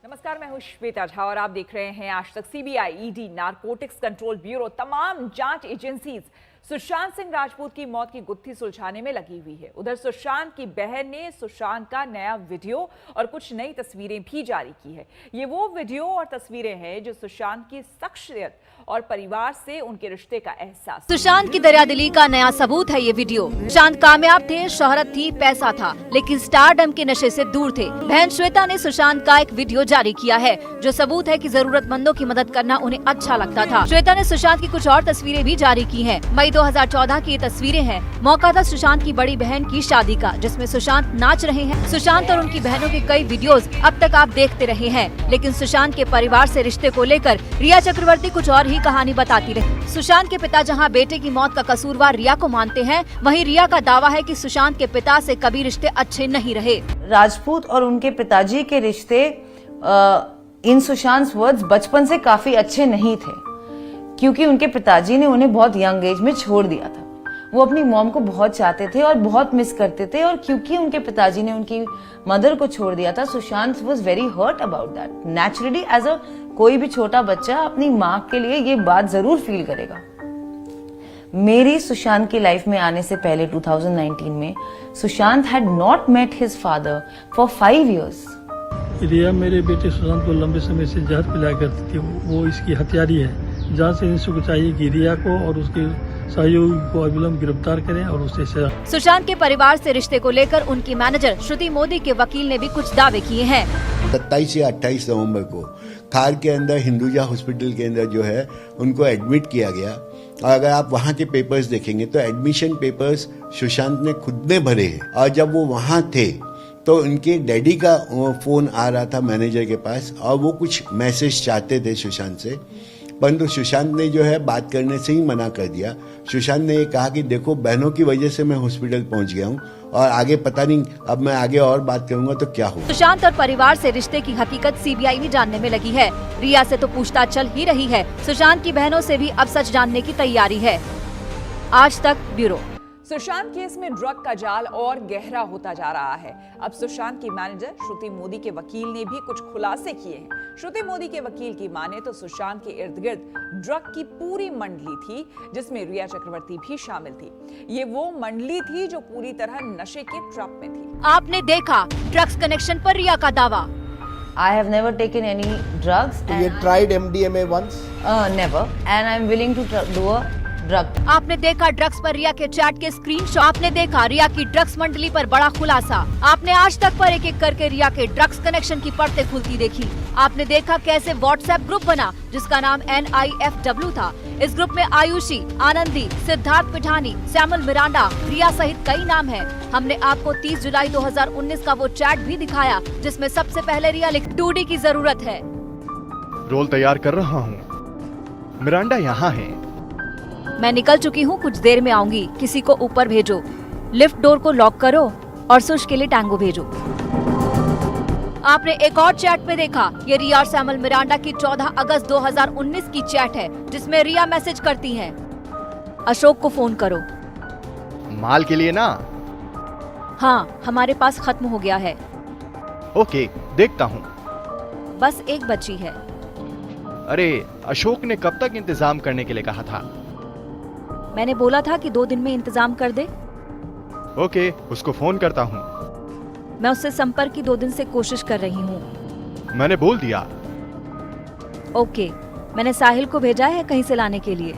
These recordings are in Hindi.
नमस्कार, मैं हूं श्वेता झा और आप देख रहे हैं आज तक। CBI, ED, narcotics control bureau, तमाम जांच एजेंसीज सुशांत सिंह राजपूत की मौत की गुत्थी सुलझाने में लगी हुई है। उधर सुशांत की बहन ने सुशांत का नया वीडियो और कुछ नई तस्वीरें भी जारी की है। ये वो वीडियो और तस्वीरें हैं जो सुशांत की शख्सियत और परिवार से उनके रिश्ते का एहसास। सुशांत की दरियादिली का नया सबूत है ये वीडियो। सुशांत कामयाब थे, शोहरत थी, पैसा था, लेकिन स्टारडम के नशे से दूर थे। बहन श्वेता ने सुशांत का एक वीडियो जारी किया है जो सबूत है कि जरूरतमंदों की मदद करना उन्हें अच्छा लगता था। श्वेता ने सुशांत की कुछ और तस्वीरें भी जारी की हैं। मई 2014 की ये तस्वीरें हैं। मौका था सुशांत की बड़ी बहन की शादी का, जिसमें सुशांत नाच रहे हैं। सुशांत और उनकी बहनों के कई वीडियोस अब तक आप देखते रहे हैं, लेकिन सुशांत के परिवार से रिश्ते को लेकर रिया चक्रवर्ती कुछ और ही कहानी बताती रही। सुशांत के पिता जहां बेटे की मौत का कसूरवार रिया को मानते हैं, वहीं रिया का दावा है कि सुशांत के पिता से कभी रिश्ते अच्छे नहीं रहे। राजपूत और उनके पिताजी के रिश्ते इन सुशांत वर्ड्स बचपन से काफी अच्छे नहीं थे, क्योंकि उनके पिताजी ने उन्हें बहुत यंग एज में छोड़ दिया था। वो अपनी मॉम को बहुत चाहते थे और बहुत मिस करते थे, और क्योंकि उनके पिताजी ने उनकी मदर को छोड़ दिया था, Sushant was very hurt about that. Naturally as a कोई भी छोटा बच्चा अपनी माँ के लिए ये बात जरूर फील करेगा। मेरी सुशांत की लाइफ में आने से पहले 2019 में Sushant had not met his father for 5 years। Rhea मेरे बेटे सुशांत को लंबे समय से जहर पिलाया करती थी। वो इसकी हत्यारी है। जहाँ से इंस्टीट्यूट को चाहिए कि रिया को और उसके सहयोगी को अविलंब गिरफ्तार करें और उससे सजा। सुशांत के परिवार से रिश्ते को लेकर उनकी मैनेजर श्रुति मोदी के वकील ने भी कुछ दावे किए हैं। 27 या 28 नवंबर को खार के अंदर हिंदुजा हॉस्पिटल के अंदर जो है उनको एडमिट किया गया, और अगर आप वहाँ के पेपर्स देखेंगे तो एडमिशन पेपर्स सुशांत ने खुद ने भरे हैं। और जब वो वहाँ थे तो उनके डैडी का फोन आ रहा था मैनेजर के पास, और वो कुछ मैसेज चाहते थे सुशांत से, परंतु सुशांत ने जो है बात करने से ही मना कर दिया। सुशांत ने ये कहा कि देखो, बहनों की वजह से मैं हॉस्पिटल पहुंच गया हूं और आगे पता नहीं, अब मैं आगे और बात करूंगा तो क्या होगा। सुशांत और परिवार से रिश्ते की हकीकत सीबीआई भी जानने में लगी है। रिया से तो पूछताछ चल ही रही है। सुशांत की बहनों से भी अब सच जानने की तैयारी है। आज तक ब्यूरो। सुशांत केस में ड्रग का जाल और गहरा होता जा रहा है। अब सुशांत की मैनेजर श्रुति मोदी के वकील ने भी कुछ खुलासे किए हैं। श्रुति मोदी के वकील की माने तो सुशांत के इर्द गिर्द ड्रग की पूरी मंडली थी, जिसमें रिया चक्रवर्ती भी शामिल थी। ये वो मंडली थी जो पूरी तरह नशे के ट्रप में थी। आपने देखा ड्रग्स कनेक्शन पर रिया का दावा। I have never taken any drugs. You tried MDMA once? Never. And I'm willing to do a drug. आपने देखा ड्रग्स पर रिया के चैट के स्क्रीनशॉट। आपने देखा रिया की ड्रग्स मंडली पर बड़ा खुलासा। आपने आज तक पर एक एक करके रिया के ड्रग्स कनेक्शन की परतें खुलती देखी। आपने देखा कैसे व्हाट्सएप ग्रुप बना जिसका नाम NIFW था। इस ग्रुप में आयुषी, आनंदी, सिद्धार्थ पिठानी, सैमुअल मिरांडा, रिया सहित कई नाम हैं। हमने आपको 30 जुलाई 2019 का वो चैट भी दिखाया जिसमें सबसे पहले रिया लिख 2D की जरूरत है। रोल तैयार कर रहा हूँ। मिरांडा यहाँ है। मैं निकल चुकी हूँ, कुछ देर में आऊंगी। किसी को ऊपर भेजो, लिफ्ट डोर को लॉक करो और सुश के लिए टैंगो भेजो। आपने एक और चैट में देखा, ये रिया और सैमुअल मिरांडा की 14 अगस्त 2019 की चैट है जिसमें रिया मैसेज करती हैं, अशोक को फोन करो। माल के लिए ना? हाँ, हमारे पास खत्म हो गया है। ओके, देखता हूँ। बस एक बची है। अरे, अशोक ने कब तक इंतजाम करने के लिए कहा था? मैंने बोला था कि 2 दिन में इंतजाम कर दे। ओके, उसको फोन करता हूँ। मैं उससे संपर्क की 2 दिन से कोशिश कर रही हूँ। मैंने बोल दिया। ओके, मैंने साहिल को भेजा है कहीं से लाने के लिए।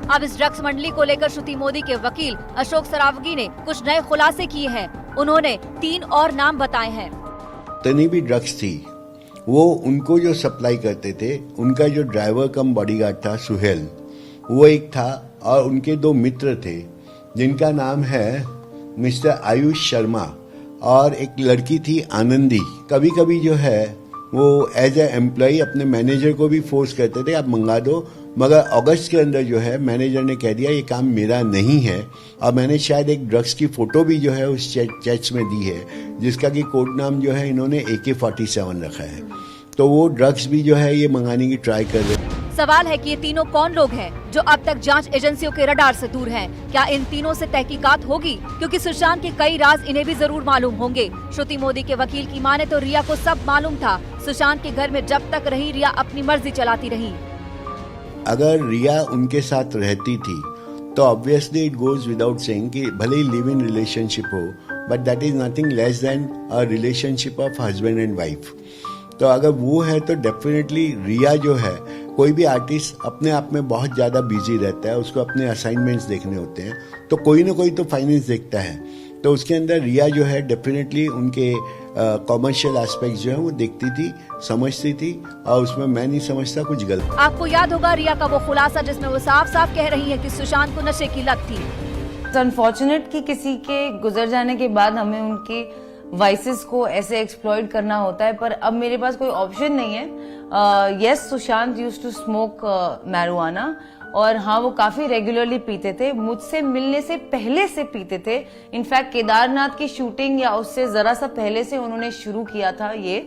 अब इस ड्रग्स मंडली को लेकर श्रुति मोदी के वकील अशोक सरावगी ने कुछ नए खुलासे किए हैं। उन्होंने 3 और नाम बताए हैं। जितनी भी ड्रग्स थी वो उनको जो सप्लाई करते थे, उनका जो ड्राइवर कम बॉडीगार्ड था सुहेल, वो एक था, और उनके 2 मित्र थे जिनका नाम है मिस्टर आयुष शर्मा, और एक लड़की थी आनंदी। कभी कभी जो है वो एज ए एम्प्लॉय अपने मैनेजर को भी फोर्स करते थे, आप मंगा दो, मगर अगस्त के अंदर जो है मैनेजर ने कह दिया ये काम मेरा नहीं है। और मैंने शायद एक ड्रग्स की फोटो भी जो है उस चैट्स में दी है, जिसका कि कोड नाम जो है इन्होंने AK-47 रखा है। तो वो ड्रग्स भी जो है ये मंगाने की ट्राई कर रहे हैं। सवाल है कि ये तीनों कौन लोग हैं जो अब तक जांच एजेंसियों के रडार से दूर हैं? क्या इन तीनों से तहकीकात होगी? क्योंकि सुशांत के कई राज इन्हें भी जरूर मालूम होंगे। श्रुति मोदी के वकील की माने तो रिया को सब मालूम था। सुशांत के घर में जब तक रही रिया अपनी मर्जी चलाती रही। अगर रिया उनके साथ रहती थी तो obviously it goes without saying कि भले ही लिव इन रिलेशनशिप हो, but that is nothing less than a relationship of husband and wife. तो अगर वो है तो डेफिनेटली रिया जो है, कोई भी आर्टिस्ट अपने आप में बहुत ज़्यादा बिजी रहता है, उसको अपने असाइनमेंट्स देखने होते हैं, तो कोई ना कोई तो फाइनेंस देखता है। तो उसके अंदर रिया जो है डेफिनेटली उनके कॉमर्शियल एस्पेक्ट्स जो है वो देखती थी, समझती थी, और उसमें मैं नहीं समझता कुछ गलत। आपको याद होगा रिया का वो खुलासा जिसमें वो साफ साफ कह रही है कि सुशांत को नशे की लत थी। अनफॉर्चुनेट कि किसी के गुजर जाने के बाद हमें उनके वाइसेस को ऐसे एक्सप्लॉइट करना होता है, पर अब मेरे पास कोई ऑप्शन नहीं है। Yes, Sushant used to smoke marijuana, और हाँ वो काफी रेगुलरली पीते थे, मुझसे मिलने से पहले से पीते थे। इनफैक्ट केदारनाथ की शूटिंग या उससे जरा सा पहले से उन्होंने शुरू किया था ये,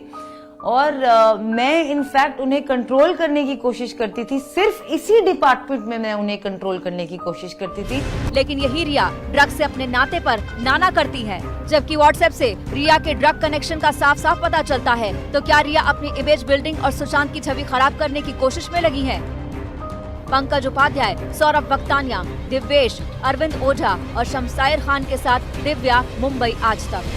और मैं इनफैक्ट उन्हें कंट्रोल करने की कोशिश करती थी। सिर्फ इसी डिपार्टमेंट में मैं उन्हें कंट्रोल करने की कोशिश करती थी। लेकिन यही रिया ड्रग्स से अपने नाते पर नाना करती है, जबकि व्हाट्सएप से रिया के ड्रग कनेक्शन का साफ साफ पता चलता है। तो क्या रिया अपनी इमेज बिल्डिंग और सुशांत की छवि खराब करने की कोशिश में लगी है? पंकज उपाध्याय, सौरभ वक्तानिया, दिव्येश, अरविंद ओझा और शमशायर खान के साथ दिव्या, मुंबई आज तक।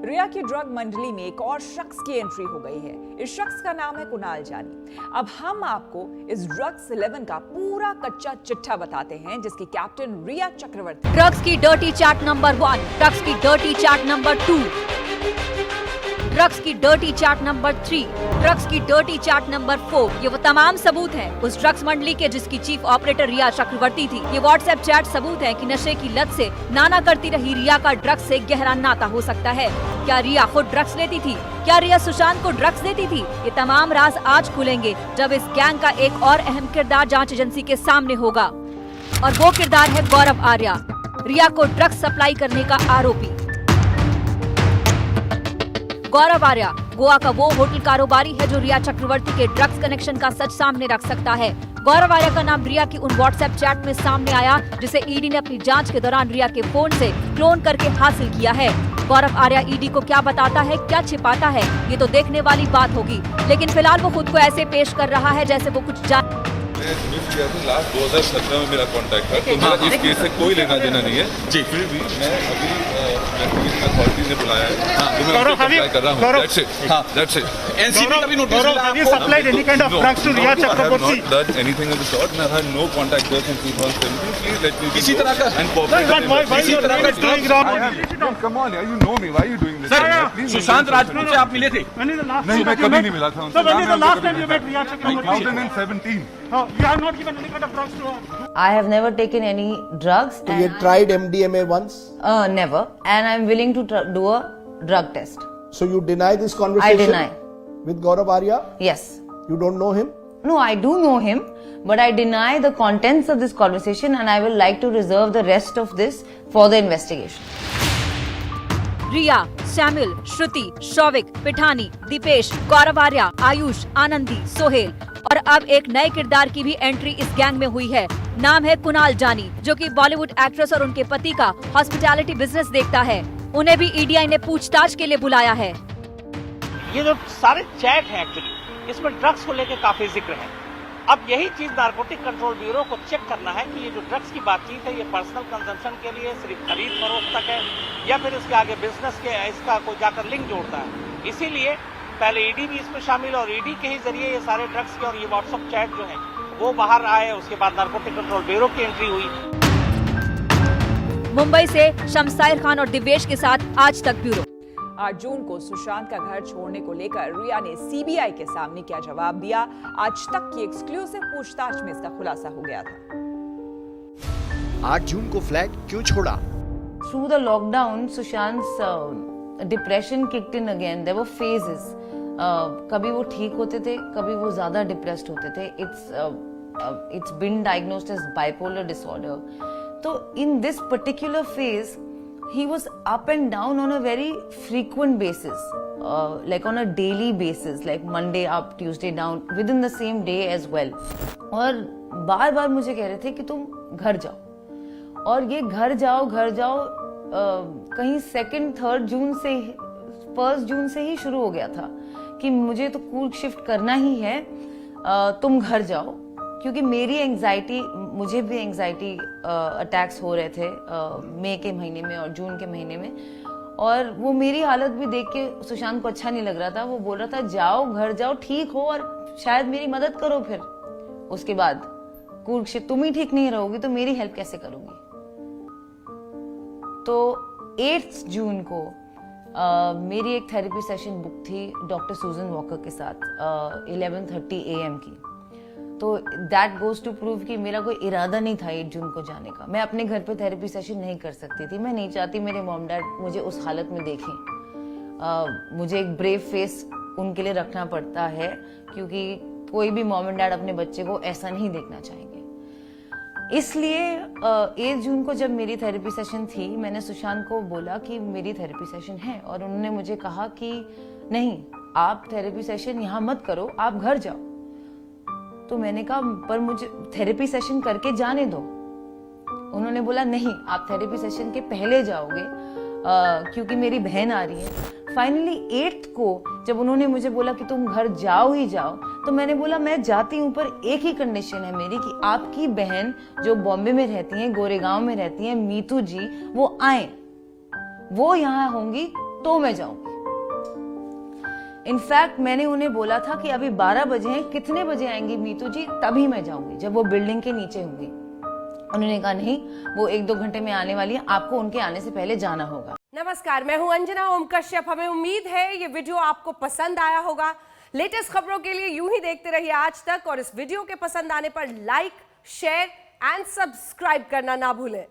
रिया की ड्रग मंडली में एक और शख्स की एंट्री हो गई है। इस शख्स का नाम है कुणाल जानी। अब हम आपको इस ड्रग्स 11 का पूरा कच्चा चिट्ठा बताते हैं, जिसकी कैप्टन रिया चक्रवर्ती। ड्रग्स की डर्टी चैट नंबर 1, ड्रग्स की डर्टी चैट नंबर 2, ड्रग्स की डर्टी चैट नंबर 3, ड्रग्स की डर्टी चैट नंबर 4। ये वो तमाम सबूत हैं उस ड्रग्स मंडली के जिसकी चीफ ऑपरेटर रिया चक्रवर्ती थी। ये व्हाट्सएप चैट सबूत हैं कि नशे की लत से नाना करती रही रिया का ड्रग्स से गहरा नाता हो सकता है। क्या रिया खुद ड्रग्स लेती थी? क्या रिया सुशांत को ड्रग्स देती थी? ये तमाम राज आज खुलेंगे जब इस गैंग का एक और अहम किरदार जांच एजेंसी के सामने होगा, और वो किरदार है गौरव आर्या, रिया को ड्रग्स सप्लाई करने का आरोपी। गौरव आर्या गोवा का वो होटल कारोबारी है जो रिया चक्रवर्ती के ड्रग्स कनेक्शन का सच सामने रख सकता है। गौरव आर्या का नाम रिया की उन व्हाट्सएप चैट में सामने आया जिसे ईडी ने अपनी जांच के दौरान रिया के फोन से क्लोन करके हासिल किया है। गौरव आर्या ईडी को क्या बताता है, क्या छिपाता है, ये तो देखने वाली बात होगी। लेकिन फिलहाल वो खुद को ऐसे पेश कर रहा है जैसे वो कुछ लास्ट 2017 में मेरा कॉन्टैक्ट था, तो मेरा इस केस से कोई लेना देना नहीं है जी। फिर भी मैं अभी अथॉरिटी ने बुलाया है, तो मैं उनको अप्लाई कर रहा हूं। दैट्स इट, हां दैट्स इट। एनसीबी का भी नोटिस मिला है। You supplied any kind of drugs to Riya Chakraborty? I have not done anything of the sort. I had no contact with him since 2017. Please let me किसी तरह का and किसी तरह का drugs. Come on, you know me. Why are you doing this? Sir, Sushant Rajput से आप मिले थे? नहीं, मैं कभी नहीं मिला था उनसे। When is the last time you met Riya Chakraborty? 2017. You have not given any kind of drugs to her? I have never taken any drugs. So you tried MDMA once? Never. And I'm willing to do a drug test. So you deny this conversation? I deny. With Gaurav Arya? Yes. You don't know him? No, I do know him, but I deny the contents of this conversation, and I will like to reserve the rest of this for the investigation. Rhea, Samuel, Shruti, Showik, Pithani, Dipesh, Gaurav Arya, Ayush, Anandi, Sohail और अब एक नए किरदार की भी एंट्री इस गैंग में हुई है। नाम है कुणाल जानी, जो कि बॉलीवुड एक्ट्रेस और उनके पति का हॉस्पिटैलिटी बिजनेस देखता है। उन्हें भी ईडीआई ने पूछताछ के लिए बुलाया है। ये जो सारे चैट हैं एक्चुअली इसमें ड्रग्स को लेकर काफी जिक्र है। अब यही चीज नारकोटिक कंट्रोल ब्यूरो को चेक करना है कि ये जो ड्रग्स की बातचीत है ये पर्सनल कंजम्पशन के लिए सिर्फ खरीद फरोख्त तक है या फिर इसके आगे बिजनेस के इसका कोई जाकर लिंक जोड़ता है। इसीलिए पहले ईडी भी इसमें शामिल और ईडी के ही जरिए ये सारे ड्रग्स के और ये व्हाट्सएप चैट जो है वो बाहर आए। उसके बाद नारकोटिक कंट्रोल ब्यूरो की एंट्री हुई। मुंबई से शमशायर खान और दिव्येश के साथ आज तक ब्यूरो। 8 जून को सुशांत का घर छोड़ने को लेकर रिया ने सीबीआई के सामने क्या जवाब दिया, आज तक की एक्सक्लूसिव पूछताछ में इसका खुलासा हो गया था। 8 जून को फ्लैट क्यों छोड़ा? Through the lockdown, Sushant's depression kicked in again. There were phases. कभी वो ठीक होते थे, कभी वो ज्यादा डिप्रेस्ड होते थे। It's been diagnosed as bipolar disorder. तो in this particular phase, he was up and down on a very frequent basis, like on a daily basis, like Monday up, Tuesday down, within the same day as well. और बार बार मुझे कह रहे थे कि तुम घर जाओ, और ये घर जाओ कहीं 2-3 जून से 1 जून से ही शुरू हो गया था कि मुझे तो कूर्ग शिफ्ट करना ही है, तुम घर जाओ, क्योंकि मेरी एंजाइटी, मुझे भी एंजाइटी अटैक्स हो रहे थे मई के महीने में और जून के महीने में, और वो मेरी हालत भी देख के सुशांत को अच्छा नहीं लग रहा था। वो बोल रहा था जाओ घर जाओ, ठीक हो और शायद मेरी मदद करो, फिर उसके बाद कूर्ग शिफ्ट, तुम ही ठीक नहीं रहोगी तो मेरी हेल्प कैसे करोगी। तो 8 जून को मेरी एक थेरेपी सेशन बुक थी डॉक्टर सूजन वॉकर के साथ 11:30 AM की। तो दैट गोज टू प्रूव कि मेरा कोई इरादा नहीं था 8 जून को जाने का। मैं अपने घर पे थेरेपी सेशन नहीं कर सकती थी, मैं नहीं चाहती मेरे मॉम डैड मुझे उस हालत में देखें। मुझे एक ब्रेव फेस उनके लिए रखना पड़ता है, क्योंकि कोई भी मॉम एंड डैड अपने बच्चे को ऐसा नहीं देखना चाहेंगे। इसलिए 8 जून को जब मेरी थेरेपी सेशन थी, मैंने सुशांत को बोला कि मेरी थेरेपी सेशन है, और उन्होंने मुझे कहा कि नहीं, आप थेरेपी सेशन यहाँ मत करो, आप घर जाओ। तो मैंने कहा पर मुझे थेरेपी सेशन करके जाने दो। उन्होंने बोला नहीं, आप थेरेपी सेशन के पहले जाओगे, क्योंकि मेरी बहन आ रही है। फाइनली 8 को जब उन्होंने मुझे बोला कि तुम घर जाओ ही जाओ, तो मैंने बोला मैं जाती हूँ, पर एक ही कंडीशन है मेरी कि आपकी बहन जो बॉम्बे में रहती हैं, गोरेगांव में रहती हैं, मीतू जी, वो आए, वो यहाँ होंगी तो मैं जाऊंगी। इनफैक्ट मैंने उन्हें बोला था कि अभी 12 बजे हैं, कितने बजे आएंगी मीतू जी, तभी मैं जाऊंगी जब वो बिल्डिंग के नीचे होंगी। उन्होंने कहा नहीं, वो 1-2 घंटे में आने वाली है, आपको उनके आने से पहले जाना होगा। नमस्कार, मैं हूं अंजना ओम कश्यप। हमें उम्मीद है ये वीडियो आपको पसंद आया होगा। लेटेस्ट खबरों के लिए यूं ही देखते रहिए आज तक, और इस वीडियो के पसंद आने पर लाइक, शेयर एंड सब्सक्राइब करना ना भूलें।